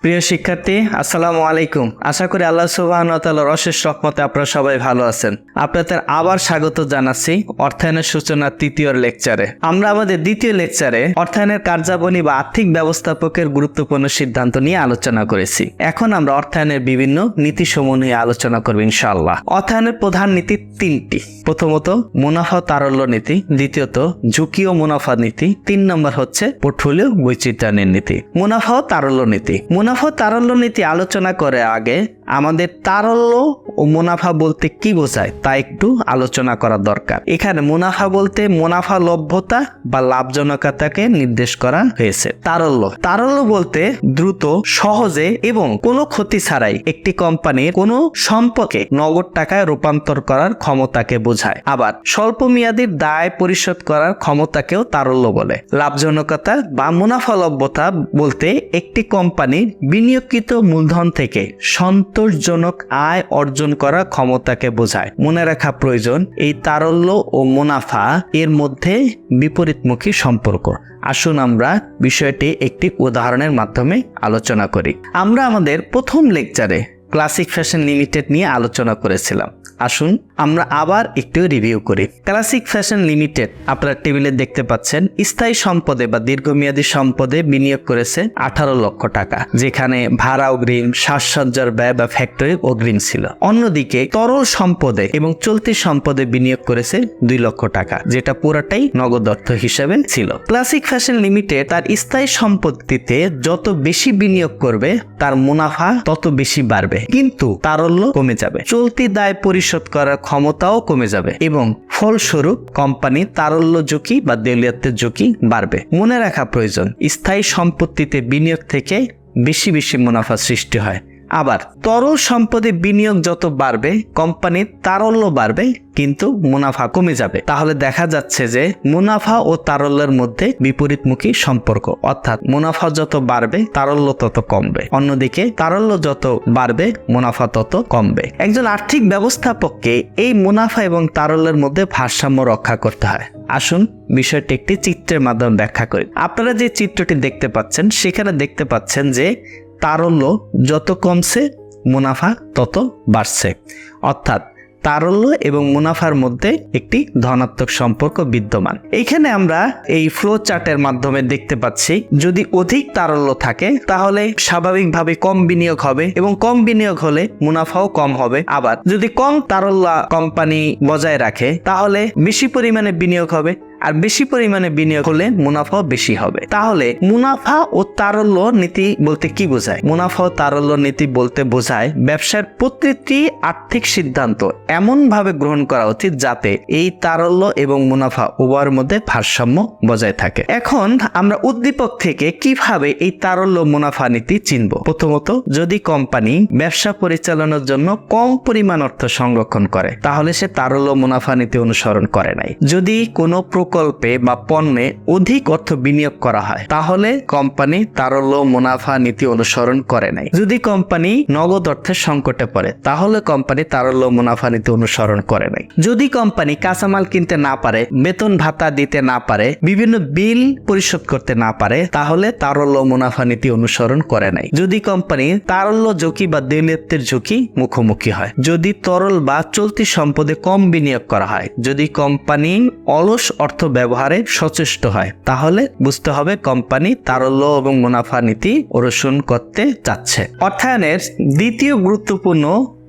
প্রিয় শিক্ষার্থী, আসসালামু আলাইকুম। আশা করি আল্লাহ সুবহানাহু ওয়া তাআলার অশেষ রহমতে আপনারা সবাই ভালো আছেন। আপনাদের আবার স্বাগত জানাচ্ছি অর্থায়নের সূচনার তৃতীয় লেকচারে। আমরা আমাদের দ্বিতীয় লেকচারে অর্থায়নের কার্যাবলী বা আর্থিক ব্যবস্থাপকের গুরুত্বপূর্ণ সিদ্ধান্ত নিয়ে আলোচনা করেছি। এখন আমরা অর্থায়নের বিভিন্ন নীতিসমূহ নিয়ে আলোচনা করব ইনশাআল্লাহ। অর্থায়নের প্রধান নীতি তিনটি। প্রথমত মুনাফা তারল্য নীতি, দ্বিতীয়ত ঝুঁকি ও মুনাফা নীতি, 3 নম্বর হচ্ছে পোর্টফোলিও বৈচিত্র্যায়নের নীতি। মুনাফা ও তারল্য নীতি। মুনাফা তারল্য নীতি আলোচনা করে আগে আমাদের তারল্য ও মুনাফা বলতে কি বোঝায় তা একটু আলোচনা করা দরকার। এখানে মুনাফা বলতে মুনাফা লভ্যতা বা লাভজনকতাকে নির্দেশ করা হয়েছে। তারল্য বলতে দ্রুত, সহজে এবং কোনো ক্ষতি ছাড়াই একটি কোম্পানির কোনো সম্পদকে নগদ টাকায় রূপান্তর করার ক্ষমতাকে বোঝায়। আবার স্বল্প মেয়াদীর দায় পরিশোধ করার ক্ষমতাকেও তারল্য বলে। লাভজনকতা বা মুনাফা লভ্যতা বলতে একটি কোম্পানির বিনিয়োগকৃত মূলধন থেকে সন্তোষজনক আয় অর্জন করার ক্ষমতাকে বোঝায়। মনে রাখা প্রয়োজন, এই তারল্য ও মুনাফা এর মধ্যে বিপরীতমুখী সম্পর্ক। আসুন আমরা বিষয়টি একটি উদাহরণের মাধ্যমে আলোচনা করি। আমরা আমাদের প্রথম লেকচারে ক্লাসিক ফ্যাশন লিমিটেড নিয়ে আলোচনা করেছিলাম। আসুন আমরা আবার একটু রিভিউ করি। ক্লাসিক ফ্যাশন লিমিটেড আপনারা টেবিলে দেখতে পাচ্ছেন স্থায়ী সম্পদে বা দীর্ঘমেয়াদী সম্পদে বিনিয়োগ করেছে 18 লক্ষ টাকা, যেখানে ভাড়া অগ্রিম, সাজসজ্জার ব্যয় বা ফ্যাক্টরি অগ্রিম ছিল। অন্যদিকে তরল সম্পদে এবং চলতি সম্পদে বিনিয়োগ করেছে 2 লক্ষ টাকা, যেটা পুরোটাই নগদ অর্থ হিসেবে ছিল। ক্লাসিক ফ্যাশন লিমিটেড তার স্থায়ী সম্পত্তিতে যত বেশি বিনিয়োগ করবে তার মুনাফা তত বেশি বাড়বে, কিন্তু তারল্য কমে যাবে। চলতি দায় পরিশোধ করার ক্ষমতাও কমে যাবে এবং ফলস্বরূপ কোম্পানি তারল্য ঝুঁকি বা দেউলিয়াত্বের ঝুঁকি বাড়বে। মনে রাখা প্রয়োজন, স্থায়ী সম্পত্তিতে বিনিয়োগ থেকে বেশি বেশি মুনাফা সৃষ্টি হয়। আবার তরল সম্পদে বিনিয়োগ যত বাড়বে কোম্পানির তারল্য বাড়বে, কিন্তু মুনাফা কমে যাবে। তাহলে দেখা যাচ্ছে যে মুনাফা ও তারল্যের মধ্যে বিপরীতমুখী সম্পর্ক, অর্থাৎ মুনাফা যত বাড়বে তারল্য তত কমবে, অন্যদিকে তারল্য যত বাড়বে মুনাফা তত কমবে। একজন আর্থিক ব্যবস্থাপককে এই মুনাফা এবং তারল্যের মধ্যে ভারসাম্য রক্ষা করতে হয়। আসুন বিষয়টি একটি চিত্রের মাধ্যমে ব্যাখ্যা করি। আপনারা যে চিত্রটি দেখতে পাচ্ছেন সেখানে দেখতে পাচ্ছেন যে তারল্য যত কমছে মুনাফা তত বাড়ছে, অর্থাৎ তারল্য এবং মুনাফার মধ্যে একটি ধনাত্মক সম্পর্ক বিদ্যমান। এইখানে আমরা এই ফ্লো চার্টের মাধ্যমে দেখতে পাচ্ছি, যদি অধিক তারল্য থাকে তাহলে স্বাভাবিকভাবে কম বিনিয়োগ হবে এবং কম বিনিয়োগ হলে মুনাফাও কম হবে। আবার যদি কম তারল্য কোম্পানি বজায় রাখে তাহলে বেশি পরিমাণে বিনিয়োগ হবে, আর বেশি পরিমাণে বিনিয়োগ হলে মুনাফাও বেশি হবে। তাহলে মুনাফা ও তারল্য নীতি বলতে কি বোঝায়? মুনাফা ও তারল্য নীতি বলতে বোঝায় ব্যবসার প্রতিটি আর্থিক সিদ্ধান্ত এমন ভাবে গ্রহণ করা উচিত যাতে এই তারল্য এবং মুনাফা উভয়ের মধ্যে ভারসাম্য বজায় থাকে। এখন আমরা উদ্দীপক থেকে কিভাবে এই তারল্য মুনাফা নীতি চিনব? প্রথমত, যদি কোম্পানি ব্যবসা পরিচালনার জন্য কম পরিমাণ অর্থ সংরক্ষণ করে তাহলে সে তারল্য মুনাফা নীতি অনুসরণ করে নাই। যদি কোনো প্রকল্পে বা পণ্যে অধিক অর্থ বিনিয়োগ করা হয় তাহলে কোম্পানি তারল্য মুনাফা নীতি অনুসরণ করে নাই। যদি কোম্পানি নগদ অর্থের সংকটে পড়ে তাহলে কোম্পানি তারল্য মুনাফা নীতি অনুসরণ করে নাই। যদি কোম্পানি কাঁচামাল কিনতে না পারে, বেতন ভাতা দিতে না পারে, বিভিন্ন বিল পরিশোধ করতে না পারে তাহলে তারল্য মুনাফা নীতি অনুসরণ করে নাই। যদি কোম্পানি তারল্য ঝুঁকি বা দেউলিয়াত্বের ঝুঁকি মুখোমুখি হয়, যদি তরল বা চলতি সম্পদে কম বিনিয়োগ করা হয়, যদি কোম্পানি অলস অর্থ ব্যবহারে সচেষ্ট হয় তাহলে বুঝতে হবে কোম্পানি তারল্য এবং মুনাফা নীতি অনুসরণ করতে চাচ্ছে। অর্থায়নের দ্বিতীয় গুরুত্বপূর্ণ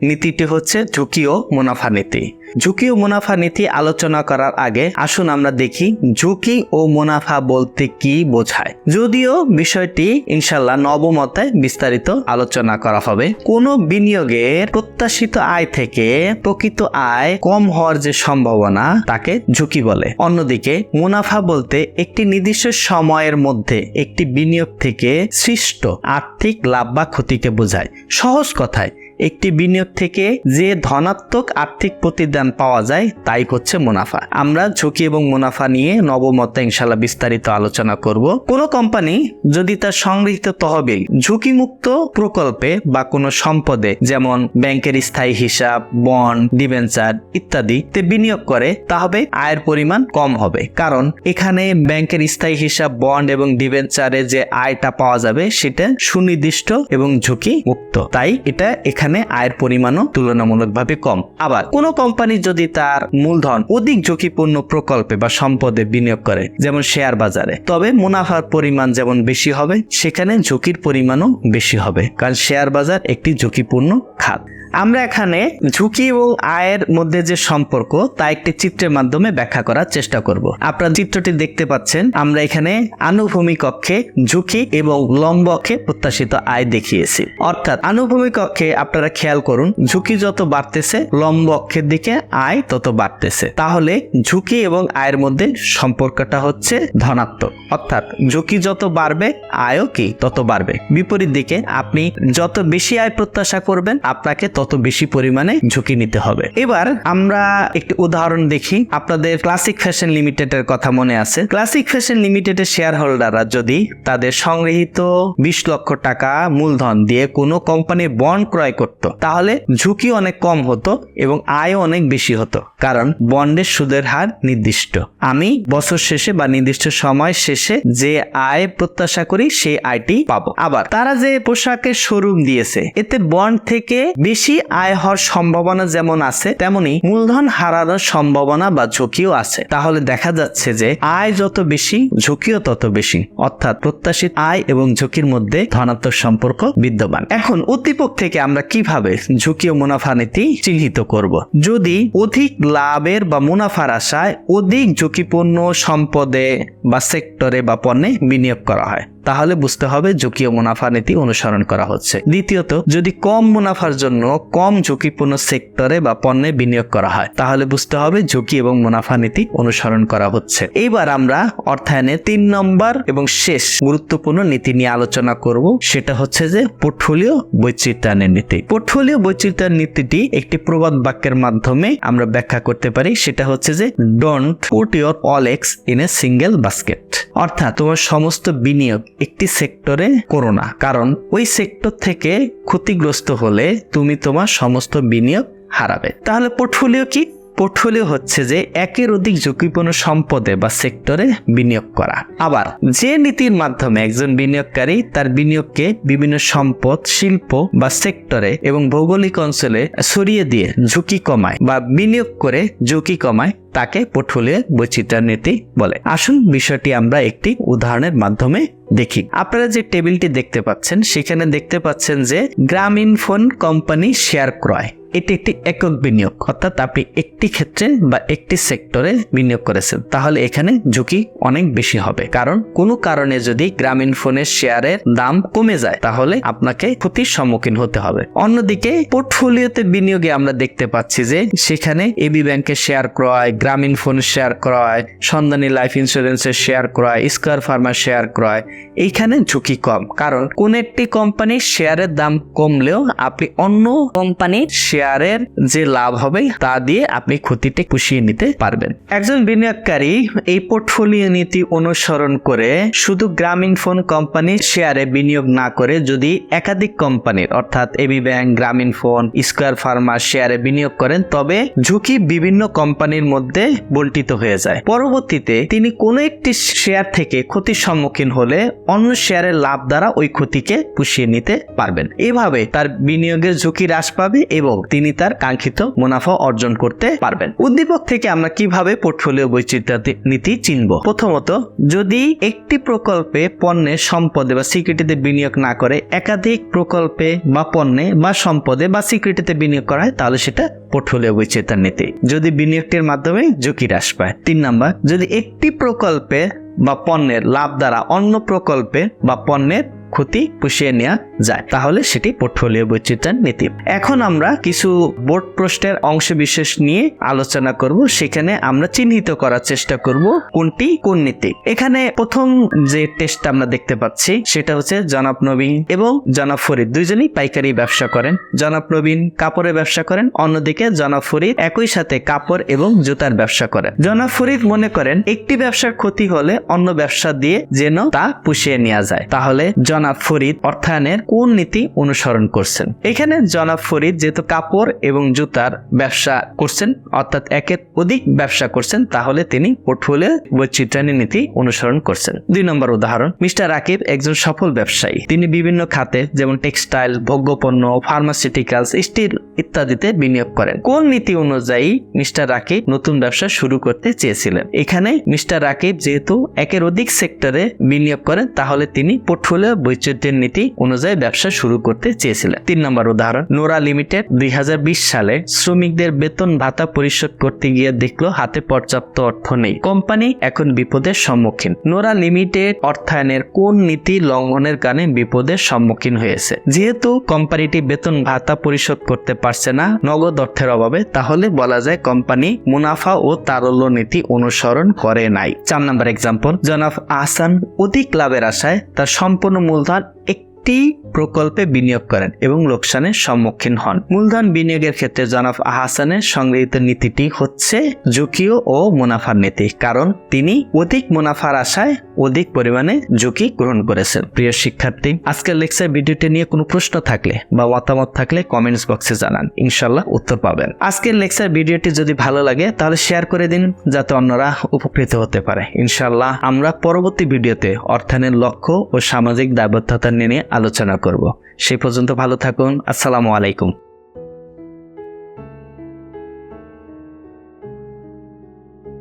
নীতিটি হচ্ছে ঝুঁকি ও মুনাফা নীতি। ঝুঁকি ও মুনাফা নীতি আলোচনা করার আগে আসুন আমরা দেখি ঝুঁকি ও মুনাফা বলতে কি বোঝায়। যদিও বিষয়টি ইনশাল্লাহ নবম অধ্যায়ে বিস্তারিত আলোচনা করা হবে। কোনো বিনিয়োগের প্রত্যাশিত আয় থেকে প্রকৃত আয় কম হওয়ার যে সম্ভাবনা তাকে ঝুঁকি বলে। অন্যদিকে মুনাফা বলতে একটি নির্দিষ্ট সময়ের মধ্যে একটি বিনিয়োগ থেকে সৃষ্ট আর্থিক লাভ বা ক্ষতিকে বোঝায়। সহজ কথায় একটি বিনিয়োগ থেকে যে ধনাত্মক আর্থিক প্রতিদান পাওয়া যায় তাই হচ্ছে মুনাফা। আমরা ঝুঁকি এবং মুনাফা নিয়ে নবম অধ্যায়ে ইনশাআল্লাহ বিস্তারিত আলোচনা করব। কোনো কোম্পানি যদি তার সংগৃহীত তহবিল ঝুঁকিমুক্ত প্রকল্পে বা কোনো সম্পদে যেমন ব্যাংকের স্থায়ী হিসাব, বন্ড, ডিবেঞ্চার ইত্যাদিতে বিনিয়োগ করে তাহলে আয়ের পরিমাণ কম হবে, কারণ এখানে ব্যাংকের স্থায়ী হিসাব, বন্ড এবং ডিবেঞ্চারে যে আয়টা পাওয়া যাবে সেটা সুনির্দিষ্ট এবং ঝুঁকি মুক্ত, তাই এটা এখানে আয়ের পরিমাণও তুলনামূলকভাবে কম। আবার কোনো কোম্পানি যদি তার মূলধন অধিক ঝুঁকিপূর্ণ প্রকল্পে বা সম্পদে বিনিয়োগ করে যেমন শেয়ার বাজারে, তবে মুনাফার পরিমাণ যেমন বেশি হবে সেখানে ঝুঁকির পরিমাণও বেশি হবে, কারণ শেয়ার বাজার একটি ঝুঁকিপূর্ণ খাত। আমরা এখানে ঝুঁকি এবং আয়ের মধ্যে যে সম্পর্ক তা একটি চিত্রের মাধ্যমে ব্যাখ্যা করার চেষ্টা করব। আপনারা চিত্রটি দেখতে পাচ্ছেন, আমরা এখানে আনুভূমিক অক্ষে ঝুঁকি এবং লম্ব অক্ষে প্রত্যাশিত আয় দেখিয়েছি। অর্থাৎ আনুভূমিক অক্ষে আপনারা খেয়াল করুন, ঝুঁকি যত বাড়তেছে লম্ব অক্ষের দিকে আয় তত বাড়তেছে, তাহলে ঝুঁকি এবং আয়ের মধ্যে সম্পর্কটা হচ্ছে ধনাত্মক। অর্থাৎ ঝুঁকি যত বাড়বে আয়ও কি তত বাড়বে। বিপরীত দিকে আপনি যত বেশি আয় প্রত্যাশা করবেন আপনাকে তত বেশি পরিমাণে ঝুঁকি নিতে হবে। এবার আমরা একটি উদাহরণ দেখি। আপনাদের ক্লাসিক ফ্যাশন লিমিটেডের কথা মনে আছে? ক্লাসিক ফ্যাশন লিমিটেডের শেয়ার হোল্ডাররা যদি তাদের সংগৃহীত 20 লক্ষ টাকা মূলধন দিয়ে কোনো কোম্পানির বন্ড ক্রয় করত, তাহলে ঝুঁকি অনেক কম হতো এবং আয়ও অনেক বেশি হতো, কারণ বন্ডের সুদের হার নির্দিষ্ট। আমি বছর শেষে বা নির্দিষ্ট সময় শেষে যে আয় প্রত্যাশা করি সেই আয়টি পাবো। আবার তারা যে পোশাকের শোরুম দিয়েছে, এতে বন্ড থেকে বেশি আয় হওয়ার সম্ভাবনা যেমন আছে, তেমনি মূলধন হারানোর সম্ভাবনা বা ঝুঁকিও আছে। তাহলে দেখা যাচ্ছে যে আয় যত বেশি ঝুঁকিও তত বেশি, অর্থাৎ প্রত্যাশিত আয় এবং ঝুঁকির মধ্যে ধনাত্মক সম্পর্ক বিদ্যমান। এখন উদ্দীপক থেকে আমরা কিভাবে ঝুঁকি ও মুনাফা নীতি চিহ্নিত করব? যদি অধিক লাভের বা মুনাফার আশায় অধিক ঝুঁকিপূর্ণ সম্পদে বা সেক্টরে বা পণ্যে বিনিয়োগ করা হয়, তাহলে বুঝতে হবে ঝুঁকি ও মুনাফা নীতি অনুসরণ করা হচ্ছে। দ্বিতীয়ত, যদি কম মুনাফার জন্য কম ঝুঁকিপূর্ণ সেক্টরে বা পণ্যে বিনিয়োগ করা হয়, তাহলে বুঝতে হবে ঝুঁকি এবং মুনাফা নীতি অনুসরণ করা হচ্ছে। এবার আমরা অর্থায়নে 3 নম্বর এবং শেষ গুরুত্বপূর্ণ নীতি নিয়ে আলোচনা করব, সেটা হচ্ছে যে পোর্টফোলিও বৈচিত্র্যায়নের নীতি। পোর্টফোলিও বৈচিত্র্যায়ন নীতিটি একটি প্রবাদ বাক্যের মাধ্যমে আমরা ব্যাখ্যা করতে পারি, সেটা হচ্ছে যে don't put your all eggs in a single basket. অর্থাৎ তোমার সমস্ত বিনিয়োগ একটি সেক্টরে করো না, কারণ ওই সেক্টর থেকে ক্ষতিগ্রস্ত হলে তুমি তোমার সমস্ত বিনিয়োগ হারাবে। তাহলে পোর্টফোলিও কি? পোর্টফোলিও হচ্ছে যে একের অধিক ঝুঁকিপূর্ণ সম্পদে বা সেক্টরে বিনিয়োগ করা। আবার যে নীতির মাধ্যমে একজন বিনিয়োগকারী তার বিনিয়োগকে বিভিন্ন সম্পদ, শিল্প বা সেক্টরে এবং ভৌগোলিক অঞ্চলে ছড়িয়ে দিয়ে ঝুঁকি কমায় বা বিনিয়োগ করে ঝুঁকি কমায়, তাকে পোর্টফোলিও বৈচিত্র্য নীতি বলে। আসুন বিষয়টি আমরা একটি উদাহরণের মাধ্যমে দেখি। আপনারা যে টেবিলটি দেখতে পাচ্ছেন, সেখানে দেখতে পাচ্ছেন যে গ্রামীণফোন কোম্পানি শেয়ার ক্রয়, এটি একটি একক বিনিয়োগ, অর্থাৎ আপনি একটি ক্ষেত্রে বা একটি সেক্টরে বিনিয়োগ করেছেন, তাহলে এখানে ঝুঁকি অনেক বেশি হবে, কারণ কোনো কারণে যদি গ্রামীণফোনের শেয়ারের দাম কমে যায় তাহলে আপনাকে ক্ষতির সম্মুখীন হতে হবে। অন্যদিকে পোর্টফোলিওতে বিনিয়োগে আমরা দেখতে পাচ্ছি যে সেখানে এবি ব্যাংকের শেয়ার ক্রয়, গ্রামীণফোনের শেয়ার ক্রয়, সন্ধানী লাইফ ইন্স্যুরেন্সের শেয়ার ক্রয়, স্কয়ার ফার্মার শেয়ার ক্রয়, এইখানে ঝুঁকি কম, কারণ কোন একটি কোম্পানির শেয়ারের দাম কমলেও আপনি অন্য কোম্পানির শেয়ারের যে লাভ হবে তা দিয়ে আপনি ক্ষতিটি পুষিয়ে নিতে পারবেন। একজন বিনিয়োগকারী এই পোর্টফোলিও নীতি অনুসরণ করে শুধু গ্রামীণফোন কোম্পানির শেয়ারে বিনিয়োগ না করে যদি একাধিক কোম্পানির অর্থাৎ এবি ব্যাংক, গ্রামীণফোন, স্কয়ার ফার্মার শেয়ারে বিনিয়োগ করেন, তবে ঝুঁকি বিভিন্ন কোম্পানির মধ্যে বন্টিত হয়ে যায়। পরবর্তীতে তিনি কোনো একটি শেয়ার থেকে ক্ষতির সম্মুখীন হলে অন্য শেয়ারের লাভ দ্বারা ওই ক্ষতিকে পুষিয়ে নিতে পারবেন। এভাবে তার বিনিয়োগের ঝুঁকি হ্রাস পাবে এবং তিনি তার কাঙ্ক্ষিত মুনাফা অর্জন করতে পারবেন। উদ্দীপক থেকে আমরা কিভাবে পোর্টফোলিও বৈচিত্র্য নীতি চিনব? প্রথমত, যদি একটি প্রকল্পে, পণ্যে, সম্পদে বা সিকিউরিটিতে বিনিয়োগ না করে একাধিক প্রকল্পে বা পণ্যে বা সম্পদে বা সিকিউরিটিতে বিনিয়োগ করা হয়, তাহলে সেটা পোর্টফোলিও বৈচিত্র্য নীতি। যদি বিনিয়োগটির মাধ্যমে ঝুঁকি হ্রাস পায়। 3 নম্বর, যদি একটি প্রকল্পে বা পণ্যের লাভ দ্বারা অন্য প্রকল্পে বা পণ্যের ক্ষতি পুষিয়ে নেওয়া যায়, তাহলে সেটি পোর্টফোলিও বৈচিত্র্যের নীতি। এখন আমরা কিছু বোর্ড প্রশ্নের অংশ বিশেষ নিয়ে আলোচনা করব, সেখানে আমরা চিহ্নিত করার চেষ্টা করব কোনটি কোন নীতি। এখানে প্রথম যে টেস্ট আমরা দেখতে পাচ্ছি সেটা হচ্ছে জনাব নবীন এবং জনাব ফরিদ দুইজনই পাইকারি ব্যবসা করেন। জনাব নবীন কাপড়ের ব্যবসা করেন, অন্যদিকে জনাব ফরিদ একই সাথে কাপড় এবং জুতার ব্যবসা করেন। জনাব ফরিদ মনে করেন একটি ব্যবসার ক্ষতি হলে অন্য ব্যবসা দিয়ে যেন তা পুষিয়ে নেওয়া যায়, তাহলে জনাব ফরিদ অর্থায়নের কোন নীতি অনুসরণ করছেন? এখানে জনাব ফরিদ যেহেতু কাপড় এবং জুতার ব্যবসা করছেন, অর্থাৎ একের অধিক ব্যবসা করছেন, তাহলে তিনি পোর্টফোলিও বৈচিত্র্যের নীতি অনুসরণ করছেন। 2 নম্বর উদাহরণ, মিস্টার রাকিব একজন সফল ব্যবসায়ী। তিনি বিভিন্ন খাতে যেমন টেক্সটাইল, ভোগ্যপণ্য, ফার্মাসিউটিক্যালস, স্টিল ইত্যাদিতে বিনিয়োগ করেন। কোন নীতি অনুযায়ী মিস্টার রাকিব নতুন ব্যবসা শুরু করতে চেয়েছিলেন? এখানে মিস্টার রাকিব যেহেতু একের অধিক সেক্টরে বিনিয়োগ করেন, তাহলে তিনি পোর্টফোলিও বৈচিত্র্যের নীতি অনুযায়ী ব্যবসা শুরু করতে চেয়েছিলেন। 3 নম্বর উদাহরণ, নোরা লিমিটেড 2020 সালে শ্রমিকদের বেতন ভাতা পরিশোধ করতে গিয়ে দেখলো হাতে পর্যাপ্ত অর্থ নেই। কোম্পানি এখন বিপদের সম্মুখীন। নোরা লিমিটেড অর্থায়নের কোন নীতি লঙ্ঘনের কারণে বিপদের সম্মুখীন হয়েছে? যেহেতু কোম্পানিটি বেতন ভাতা পরিশোধ করতে পারছে না নগদ অর্থের অভাবে, তাহলে বলা যায় কোম্পানি মুনাফা ও তারল্য নীতি অনুসরণ করে নাই। 4 নম্বর এক্সাম্পল, জনাব আহসান অধিক লাভের আশায় তার সম্পূর্ণ মূলধন একটি প্রকল্পে বিনিয়োগ করেন এবং লোকসানের সম্মুখীন হন। মূলধন বিনিয়োগের ক্ষেত্রে জনাব আহসানের সংগৃহীত নীতিটি হচ্ছে ঝুঁকি ও মুনাফার নীতি, কারণ তিনি অধিক মুনাফার আশায় অধিক পরিমাণে ঝুঁকি গ্রহণ করেছেন। প্রিয় শিক্ষার্থী, আজকের লেকচার ভিডিওটি নিয়ে কোনো প্রশ্ন থাকলে বা মতামত থাকলে কমেন্টস বক্সে জানান, ইনশাল্লাহ উত্তর পাবেন। আজকের লেকচার ভিডিওটি যদি ভালো লাগে তাহলে শেয়ার করে দিন, যাতে অন্যরা উপকৃত হতে পারে। ইনশাল্লাহ আমরা পরবর্তী ভিডিওতে অর্থায়নের লক্ষ্য ও সামাজিক দায়বদ্ধতা নিয়ে আলোচনা করব। সেই পর্যন্ত ভালো থাকুন। আসসালামু আলাইকুম।